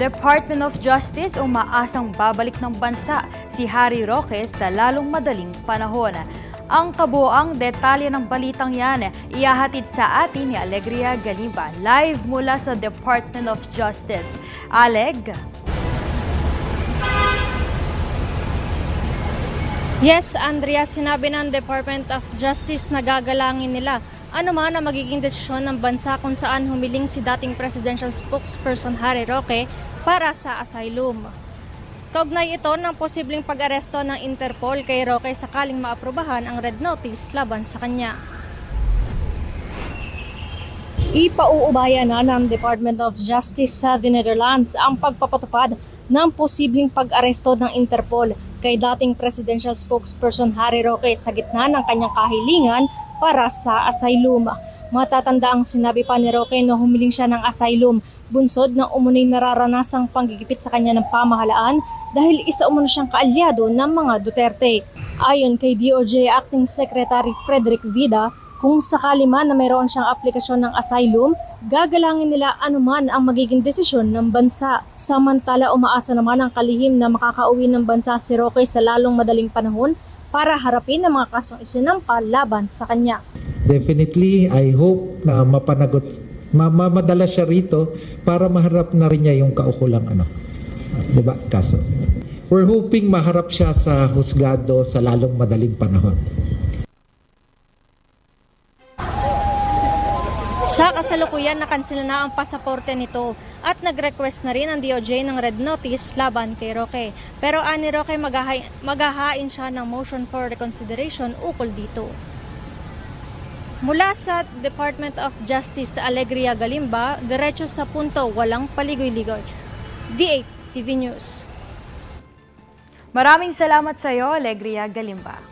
Department of Justice umaasang babalik ng bansa si Harry Roque sa lalong madaling panahon. Ang kabuoang detalye ng balitang yan ihahatid sa atin ni Alegria Galimba live mula sa Department of Justice. Aleg? Yes, Andrea, sinabi ng Department of Justice na gagalangin nila ano man ang magiging desisyon ng bansa kung saan humiling si dating presidential spokesperson Harry Roque para sa asylum. Kaugnay ito ng posibleng pag-aresto ng Interpol kay Roque sakaling maaprubahan ang red notice laban sa kanya. Ipauubaya na ng Department of Justice sa The Netherlands ang pagpapatupad ng posibleng pag-aresto ng Interpol kay dating presidential spokesperson Harry Roque sa gitna ng kanyang kahilingan para sa asylum. Matatanda ang sinabi pa ni Roque na humiling siya ng asylum, bunsod ng umunay nararanasang panggigipit sa kanya ng pamahalaan dahil isa umano siyang kaalyado ng mga Duterte. Ayon kay DOJ Acting Secretary Frederick Vida, kung sakali man na mayroon siyang aplikasyon ng asylum, gagalangin nila anuman ang magiging desisyon ng bansa. Samantala, umaasa naman ang kalihim na makakauwi ng bansa si Roque sa lalong madaling panahon para harapin ang mga kasong isinampa laban sa kanya. Definitely, I hope na mamadala siya rito para maharap na rin niya yung kaukulang diba, kaso. We're hoping maharap siya sa husgado sa lalong madaling panahon. Sa kasalukuyan, nakansela na ang pasaporte nito at nag-request na rin ang DOJ ng red notice laban kay Roque. Pero ani Roque maghahain siya ng motion for reconsideration ukol dito. Mula sa Department of Justice sa Alegria Galimba, diretso sa punto, walang paligoy-ligoy. D8 TV News. Maraming salamat sa iyo, Alegria Galimba.